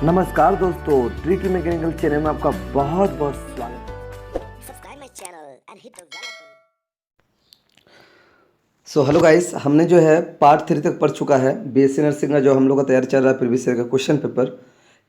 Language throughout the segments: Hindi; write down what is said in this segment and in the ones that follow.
नमस्कार दोस्तों, ट्रिकी मैकेनिकल चैनल में आपका बहुत बहुत स्वागत है। Subscribe my channel and hit the bell icon. So hello guys, हमने जो है पार्ट 3 तक पढ़ चुका है। बीएससी नर्सिंग का जो हम लोग का तैयारी चल रहा है प्रीवियस ईयर का क्वेश्चन पेपर,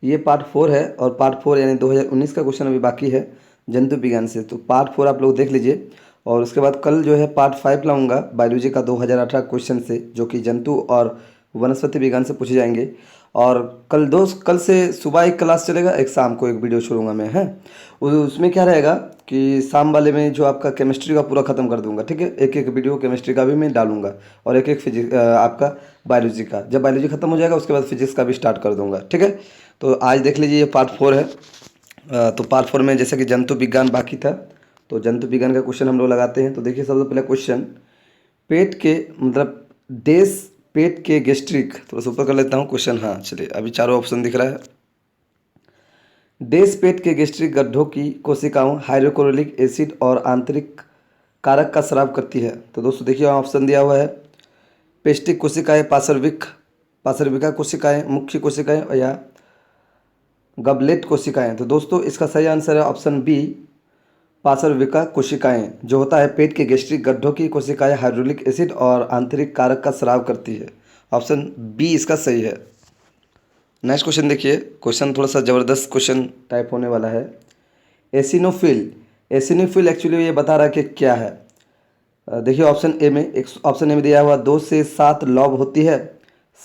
ये पार्ट 4 है। और पार्ट 4 यानी 2019 का क्वेश्चन अभी बाकी है जंतु विज्ञान से। तो पार्ट 4 आप लोग देख लीजिए। और उसके बाद कल जो है पार्ट 5 लाऊंगा बायोलॉजी का 2018 क्वेश्चन से, जो कि जंतु और वनस्पति विज्ञान से पूछे जाएंगे। और कल से सुबह एक क्लास चलेगा, एक शाम को एक वीडियो छोड़ूंगा मैं, है। उसमें क्या रहेगा कि शाम वाले में जो आपका केमिस्ट्री का पूरा ख़त्म कर दूंगा, ठीक है। एक एक वीडियो केमिस्ट्री का भी मैं डालूंगा और एक एक फिजिक्स आपका बायोलॉजी का। जब बायोलॉजी खत्म हो जाएगा उसके बाद फिजिक्स का भी स्टार्ट कर दूंगा, ठीक है। तो आज देख लीजिए, ये पार्ट 4 है। तो पार्ट 4 में जैसे कि जंतु विज्ञान बाकी था, तो जंतु विज्ञान का क्वेश्चन हम लोग लगाते हैं। तो देखिए, सबसे पहले क्वेश्चन, पेट के मतलब देश पेट के गैस्ट्रिक, थोड़ा सा ऊपर कर लेता हूँ क्वेश्चन। हाँ चलिए, अभी चारों ऑप्शन दिख रहा है। देश पेट के गैस्ट्रिक गड्ढों की कोशिकाओं हाइड्रोक्लोरिक एसिड और आंतरिक कारक का स्राव करती है। तो दोस्तों देखिए, ऑप्शन दिया हुआ है पेस्टिक कोशिकाएं, पार्श्विका कोशिकाएं, मुख्य कोशिकाएं या गबलेट कोशिकाएं। तो दोस्तों इसका सही आंसर है ऑप्शन बी, पार्श्विका कोशिकाएं। जो होता है पेट के गैस्ट्रिक गड्ढों की कोशिकाएं हाइड्रोक्लोरिक एसिड और आंतरिक कारक का स्राव करती है। ऑप्शन बी इसका सही है। नेक्स्ट क्वेश्चन देखिए, क्वेश्चन थोड़ा सा ज़बरदस्त क्वेश्चन टाइप होने वाला है। एसिनोफिल एक्चुअली ये बता रहा है कि क्या है। देखिए ऑप्शन ए में दिया हुआ 2 से 7 लॉब होती है,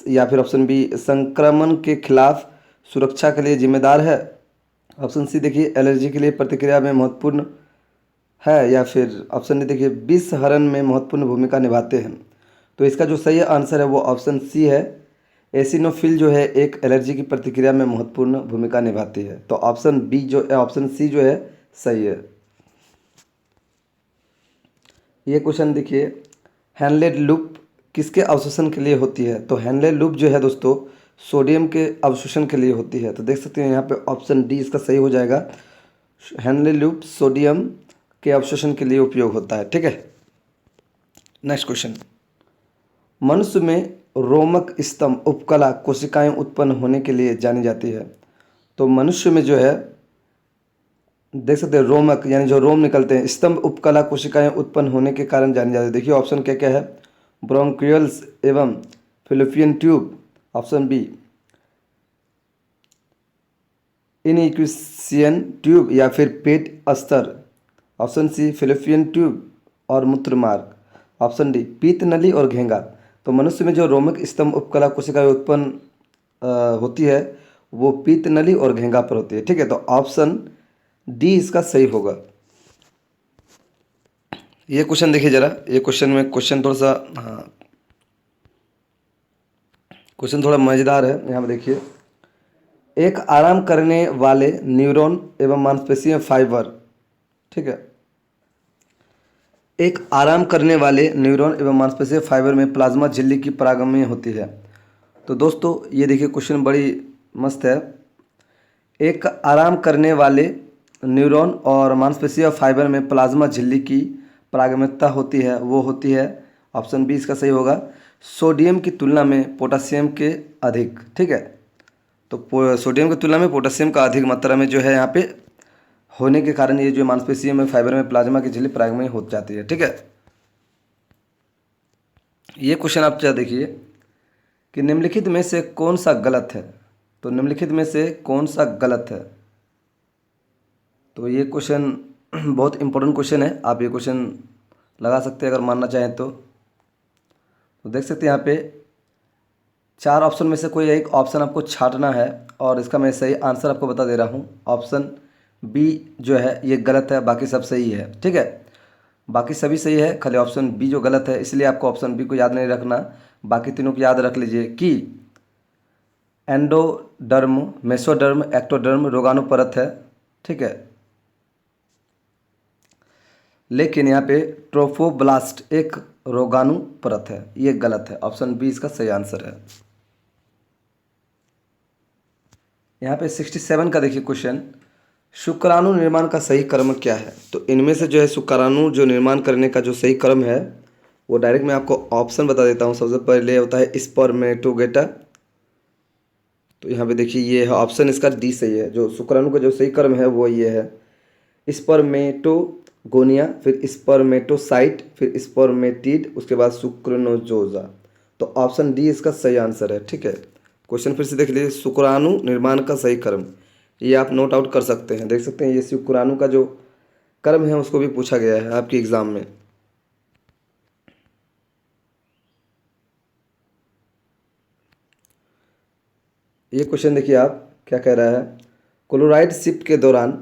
या फिर ऑप्शन बी संक्रमण के खिलाफ सुरक्षा के लिए जिम्मेदार है। ऑप्शन सी देखिए एलर्जी के लिए प्रतिक्रिया में महत्वपूर्ण है, या फिर ऑप्शन डी देखिए विष हरण में महत्वपूर्ण भूमिका निभाते हैं। तो इसका जो सही आंसर है वो ऑप्शन सी है। एसिनोफिल जो है एक एलर्जी की प्रतिक्रिया में महत्वपूर्ण भूमिका निभाती है। तो ऑप्शन सी जो है सही है। ये क्वेश्चन देखिए, हैनले लूप किसके अवशोषण के लिए होती है। तो हैनले लूप जो है दोस्तों सोडियम के अवशोषण के लिए होती है। तो देख सकते हैं यहाँ पे ऑप्शन डी इसका सही हो जाएगा। हैनले लूप सोडियम के अवशोषण के लिए उपयोग होता है, ठीक है। नेक्स्ट क्वेश्चन, मनुष्य में रोमक स्तंभ उपकला कोशिकाएं उत्पन्न होने के लिए जानी जाती है। तो मनुष्य में जो है देख सकते हैं रोमक यानी जो रोम निकलते हैं, स्तंभ उपकला कोशिकाएं उत्पन्न होने के कारण जानी जाती है। देखिए ऑप्शन क्या क्या है, ब्रोंक्यूल्स एवं फिलोपियन ट्यूब, ऑप्शन बी इनइक्विशियन ट्यूब या फिर पेट अस्तर, ऑप्शन सी फिलोपियन ट्यूब और मूत्रमार्ग, ऑप्शन डी पीत नली और घेंगा। तो मनुष्य में जो रोमक स्तंभ उपकला कोशिकाएं उत्पन्न होती है वो पीत नली और घेंगा पर होती है, ठीक है। तो ऑप्शन डी इसका सही होगा। ये क्वेश्चन देखिए जरा, ये क्वेश्चन थोड़ा सा, हाँ क्वेश्चन थोड़ा मज़ेदार है। यहाँ पर देखिए, एक आराम करने वाले न्यूरॉन एवं मांसपेशीय फाइबर, ठीक है। एक आराम करने वाले न्यूरॉन एवं मांसपेशीय फाइबर में प्लाज्मा झिल्ली की परागम्य होती है। तो दोस्तों ये देखिए क्वेश्चन बड़ी मस्त है। एक आराम करने वाले न्यूरॉन और मांसपेशीय फाइबर में प्लाज्मा झिल्ली की परागम्यता होती है, वो होती है ऑप्शन बी इसका सही होगा, सोडियम की तुलना में पोटासियम के अधिक, ठीक है। तो सोडियम की तुलना में पोटासियम का अधिक मात्रा में जो है यहाँ पे होने के कारण ये जो मांसपेशियों में फाइबर में प्लाज्मा की झिल्ली परागमय हो जाती है, ठीक है। ये क्वेश्चन आप क्या देखिए कि निम्नलिखित में से कौन सा गलत है। तो निम्नलिखित में से कौन सा गलत है। तो ये क्वेश्चन बहुत इंपॉर्टेंट क्वेश्चन है, आप ये क्वेश्चन लगा सकते हैं अगर मानना चाहें तो। देख सकते हैं यहाँ पे 4 ऑप्शन में से कोई एक ऑप्शन आपको छांटना है, और इसका मैं सही आंसर आपको बता दे रहा हूँ। ऑप्शन बी जो है ये गलत है, बाकी सब सही है, ठीक है। बाकी सभी सही है, खाली ऑप्शन बी जो गलत है, इसलिए आपको ऑप्शन बी को याद नहीं रखना, बाकी तीनों को याद रख लीजिए कि एंडोडर्म, मेसोडर्म, एक्टोडर्म रोगाणु परत है, ठीक है। लेकिन यहाँ पे ट्रोफोब्लास्ट एक रोगाणु परत है, ये गलत है। ऑप्शन बी इसका सही आंसर है। यहाँ पे 67 का देखिए क्वेश्चन, शुक्राणु निर्माण का सही क्रम क्या है। तो इनमें से जो है शुक्राणु जो निर्माण करने का जो सही क्रम है वो डायरेक्ट मैं आपको ऑप्शन बता देता हूँ। सबसे पहले होता है स्पर्मेटोगेटा, तो यहाँ पे देखिए ये है ऑप्शन इसका डी सही है। जो शुक्राणु का जो सही क्रम है वो ये है स्पर्मेटोगोनिया, फिर स्पर्मेटोसाइट, फिर स्पर्मेटिड, उसके बाद शुक्राणुजोजा। तो ऑप्शन डी इसका सही आंसर है। ठीक है, क्वेश्चन फिर से देख लीजिए, शुक्राणु निर्माण का सही क्रम, ये आप नोट आउट कर सकते हैं, देख सकते हैं ये शुक्राणु का जो क्रम है उसको भी पूछा गया है आपके एग्जाम में। ये क्वेश्चन देखिए आप क्या कह रहा है, क्लोराइड शिफ्ट के दौरान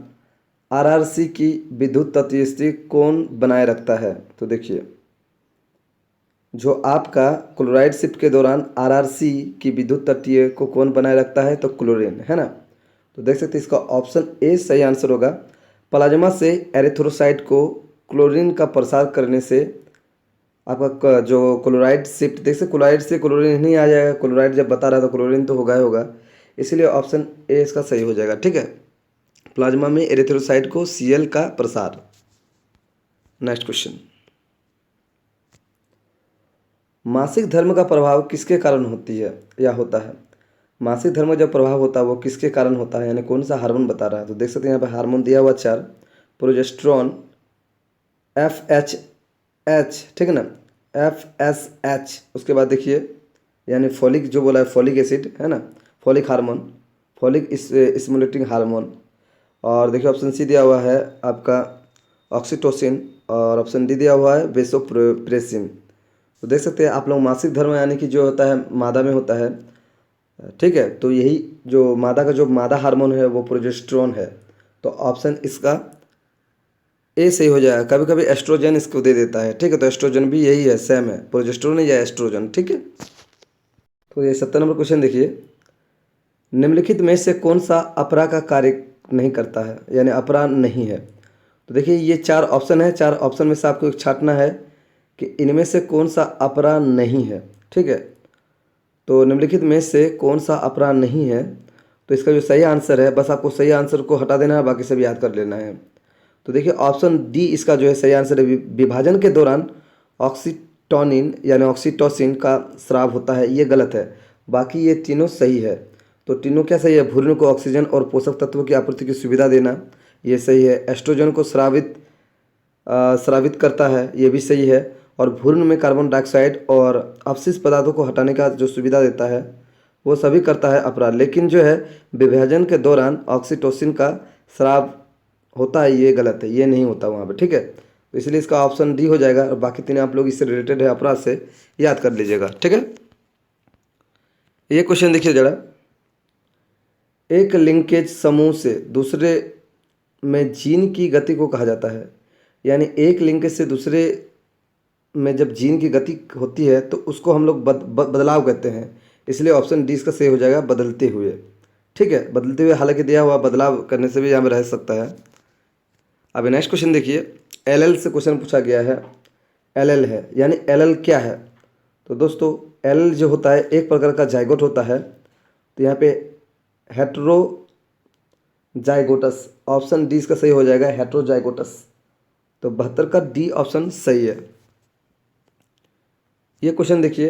आरआरसी की विद्युत तत्वीय स्थिति कौन बनाए रखता है। तो देखिए जो आपका क्लोराइड शिफ्ट के दौरान आरआरसी की विद्युत तत्वीय को कौन बनाए रखता है, तो क्लोरीन है ना। तो देख सकते हैं इसका ऑप्शन ए सही आंसर होगा। प्लाज्मा से एरिथ्रोसाइट को क्लोरीन का प्रसार करने से आपका जो क्लोराइड शिफ्ट, देख सकते क्लोराइड से क्लोरीन नहीं आ जाएगा, क्लोराइड जब बता रहा था क्लोरीन तो होगा ही होगा, इसलिए ऑप्शन ए इसका सही हो जाएगा। ठीक है, प्लाज्मा में एरिथ्रोसाइट को सीएल का प्रसार। नेक्स्ट क्वेश्चन, मासिक धर्म का प्रभाव किसके कारण होती है या होता है। मासिक धर्म का जो प्रभाव होता है वो किसके कारण होता है, यानी कौन सा हार्मोन बता रहा है। तो देख सकते हैं यहाँ पे हार्मोन दिया हुआ 4, प्रोजेस्टेरोन, FHH, ठीक है ना, FSH, उसके बाद देखिए यानी फॉलिक जो बोला है फॉलिक एसिड है ना, folic hormone, folic stimulating hormone, और देखिए ऑप्शन सी दिया हुआ है आपका ऑक्सीटोसिन, और ऑप्शन डी दिया हुआ है वेसोप्रेसिन। तो देख सकते हैं आप लोग मासिक धर्म यानी कि जो होता है मादा में होता है, ठीक है, तो यही जो मादा का जो मादा हार्मोन है वो प्रोजेस्टेरोन है। तो ऑप्शन इसका ए सही हो जाएगा। कभी कभी एस्ट्रोजन इसको दे देता है, ठीक है, तो एस्ट्रोजन भी यही है, सेम है, प्रोजेस्टेरोन या एस्ट्रोजन। ठीक है, तो ये 70 नंबर क्वेश्चन देखिए, निम्नलिखित में से कौन सा अपरा का कार्य नहीं करता है, यानी अपरा नहीं है। तो देखिए ये 4 ऑप्शन है, 4 ऑप्शन में से आपको एक छांटना है कि इनमें से कौन सा अपरा नहीं है। ठीक है, तो निम्नलिखित में से कौन सा अपरा नहीं है, तो इसका जो सही आंसर है, बस आपको सही आंसर को हटा देना है, बाकी सब याद कर लेना है। तो देखिए ऑप्शन डी इसका जो है सही आंसर है। विभाजन के दौरान ऑक्सीटोनिन यानी ऑक्सीटोसिन का स्राव होता है, ये गलत है, बाकी ये तीनों सही है। तो तीनों क्या सही है, भ्रूण को ऑक्सीजन और पोषक तत्वों की आपूर्ति की सुविधा देना, ये सही है। एस्ट्रोजन को स्रावित करता है, ये भी सही है। और भ्रूण में कार्बन डाइऑक्साइड और अपशिष्ट पदार्थों को हटाने का जो सुविधा देता है वो सभी करता है अपरा। लेकिन जो है विभाजन के दौरान ऑक्सीटोसिन का स्राव होता है, ये गलत है, ये नहीं होता वहाँ पे। ठीक है, तो इसलिए इसका ऑप्शन डी हो जाएगा, और बाकी तीन आप लोग इससे रिलेटेड है अपराध से याद कर लीजिएगा। ठीक है, ये क्वेश्चन देखिए जरा, एक लिंकेज समूह से दूसरे में जीन की गति को कहा जाता है, यानी एक लिंकेज से दूसरे में जब जीन की गति होती है तो उसको हम लोग बदलाव कहते हैं, इसलिए ऑप्शन डी इसका सही हो जाएगा, बदलते हुए। ठीक है, बदलते हुए हालांकि दिया हुआ, बदलाव करने से भी यहाँ पे रह सकता है। अब नेक्स्ट क्वेश्चन देखिए, एल से क्वेश्चन पूछा गया है, एल है यानी एल क्या है। तो दोस्तों एल जो होता है एक प्रकार का जाइगोट होता है, तो यहाँ पे हेट्रोजाइगोटस, ऑप्शन डी इसका सही हो जाएगा, हेट्रोजाइगोटस। तो 72 का डी ऑप्शन सही है। ये क्वेश्चन देखिए,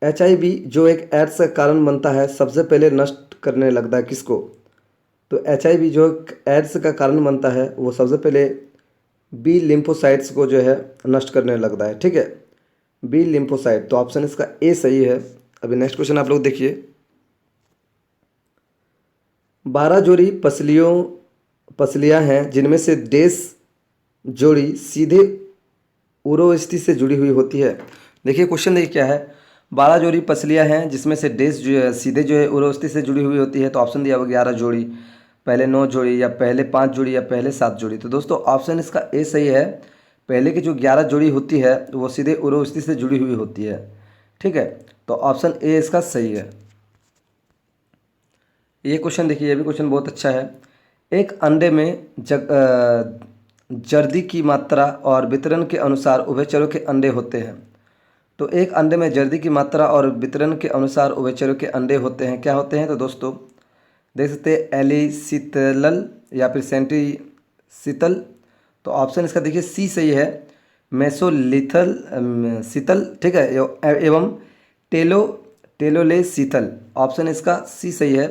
HIV जो एक एड्स का कारण बनता है सबसे पहले नष्ट करने लगता है किसको। तो HIV जो एड्स का कारण बनता है वो सबसे पहले बी लिम्फोसाइट्स को जो है नष्ट करने लगता है। ठीक है, बी लिम्फोसाइट, तो ऑप्शन इसका ए सही है। अभी नेक्स्ट क्वेश्चन आप लोग देखिए, 12 जोड़ी पसलियाँ हैं जिनमें से डेस जोड़ी सीधे उरोस्टी से जुड़ी हुई होती है। देखिए क्वेश्चन देखिए क्या है, 12 जोड़ी पसलियाँ हैं जिसमें से डेस जो है सीधे जो है उरोस्टी से जुड़ी हुई होती है। तो ऑप्शन दिया हुआ 11 जोड़ी, पहले 9 जोड़ी, या पहले 5 जोड़ी, या पहले 7 जोड़ी। तो दोस्तों ऑप्शन इसका ए सही है, पहले की जो 11 जोड़ी होती है वो सीधे उरोस्टी से जुड़ी हुई होती है। ठीक है, तो ऑप्शन ए इसका सही है। ये क्वेश्चन देखिए, ये भी क्वेश्चन बहुत अच्छा है। एक अंडे में जर्दी की मात्रा और वितरण के अनुसार उभयचरों के अंडे होते हैं। तो एक अंडे में जर्दी की मात्रा और वितरण के अनुसार उभयचरों के अंडे होते हैं, क्या होते हैं। तो दोस्तों देख सकते हैं एलिसितलल या फिर सेंटीसितल। तो ऑप्शन इसका देखिए सी सही है, मेसोलिथल शीतल, ठीक है, एवं टेलोले शीतल, ऑप्शन इसका सी सही है।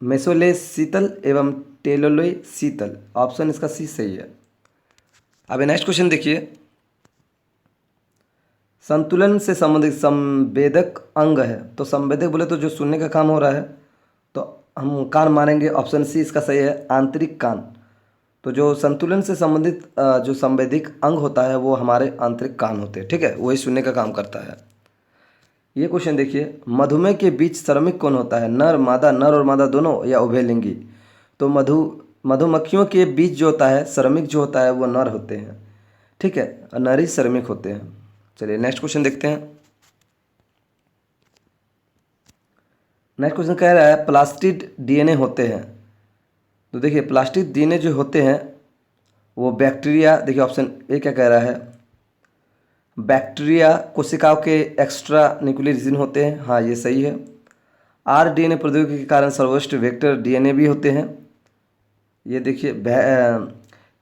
मेसोले शीतल एवं टेलोले शीतल, ऑप्शन इसका सी सही है। अब नेक्स्ट क्वेश्चन देखिए, संतुलन से संबंधित संवेदक अंग है, तो संवेदक बोले तो जो सुनने का काम हो रहा है, तो हम कान मानेंगे, ऑप्शन सी इसका सही है, आंतरिक कान। तो जो संतुलन से संबंधित जो संवेदिक अंग होता है वो हमारे आंतरिक कान होते हैं, ठीक है, वही सुनने का काम करता है। ये क्वेश्चन देखिए, मधुमेह के बीच श्रमिक कौन होता है, नर और मादा दोनों या उभयलिंगी? तो मधुमक्खियों के बीच जो होता है श्रमिक जो होता है वो नर होते हैं, ठीक है, नर ही श्रमिक होते हैं। चलिए नेक्स्ट क्वेश्चन देखते हैं। नेक्स्ट क्वेश्चन कह रहा है प्लास्टिड डीएनए होते हैं। तो देखिए प्लास्टिड डीएनए जो होते हैं वो बैक्टीरिया, देखिए ऑप्शन ए क्या कह रहा है, बैक्टीरिया कोशिकाओं के एक्स्ट्रा न्यूक्लियर रीजन होते हैं, हाँ ये सही है। आरडीएनए प्रौद्योगिकी के कारण सर्वोत्कृष्ट वेक्टर डीएनए भी होते हैं। ये देखिए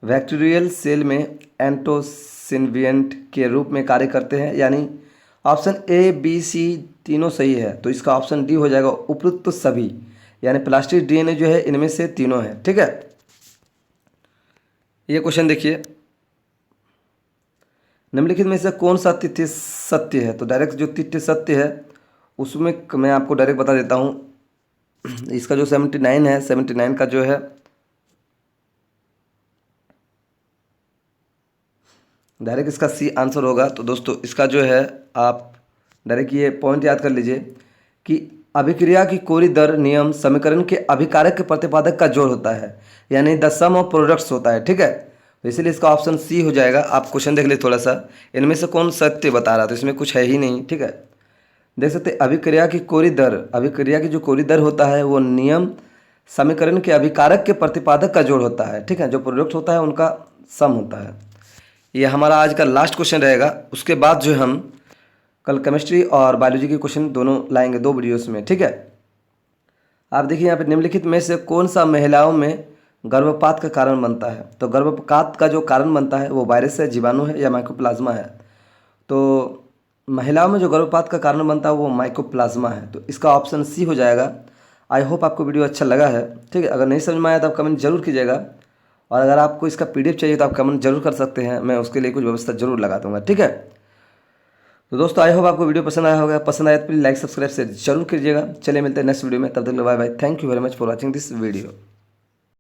बैक्टीरियल सेल में एंटोसिन्विएंट के रूप में कार्य करते हैं, यानी ऑप्शन ए बी सी तीनों सही है, तो इसका ऑप्शन डी हो जाएगा उपयुक्त तो सभी, यानी प्लास्टिक डीएनए जो है इनमें से तीनों है, ठीक है। ये क्वेश्चन देखिए, निम्नलिखित में से कौन सा तथ्य सत्य है? तो डायरेक्ट जो तथ्य सत्य है उसमें मैं आपको डायरेक्ट बता देता हूँ। इसका जो 79 है, 79 का जो है डायरेक्ट इसका सी आंसर होगा। तो दोस्तों इसका जो है आप डायरेक्ट ये पॉइंट याद कर लीजिए कि अभिक्रिया की कोरी दर नियम समीकरण के अभिकारक के प्रतिपादक का जोड़ होता है, यानी द सम ऑफ प्रोडक्ट्स होता है, ठीक है। तो इसीलिए इसका ऑप्शन सी हो जाएगा। आप क्वेश्चन देख ले थोड़ा सा, इनमें से कौन सत्य बता रहा, तो इसमें कुछ है ही नहीं, ठीक है। देख सकते अभिक्रिया की कोरी दर, अभिक्रिया की जो कोरी दर होता है वो नियम समीकरण के अभिकारक के प्रतिपादक का जोड़ होता है, ठीक है, जो प्रोडक्ट होता है उनका सम होता है। ये हमारा आज का लास्ट क्वेश्चन रहेगा, उसके बाद जो हम कल केमिस्ट्री और बायोलॉजी के क्वेश्चन दोनों लाएंगे 2 वीडियोस में, ठीक है। आप देखिए यहाँ पे निम्नलिखित में से कौन सा महिलाओं में गर्भपात का कारण बनता है? तो गर्भपात का जो कारण बनता है वो वायरस है, जीवाणु है या माइकोप्लाज्मा है? तो महिलाओं में जो गर्भपात का कारण बनता है वो माइकोप्लाज्मा है, तो इसका ऑप्शन सी हो जाएगा। आई होप आपको वीडियो अच्छा लगा है, ठीक है। अगर नहीं समझ में आया तो आप कमेंट जरूर कीजिएगा, और अगर आपको इसका पीडीएफ चाहिए तो आप कमेंट जरूर कर सकते हैं, मैं उसके लिए कुछ व्यवस्था जरूर लगा दूंगा, ठीक है। तो दोस्तों आई होप आपको वीडियो पसंद आया होगा, पसंद आया तो प्लीज़ लाइक सब्सक्राइब से जरूर कीजिएगा। चलिए मिलते हैं नेक्स्ट वीडियो में, तब तक bye bye, thank you very much for watching this video.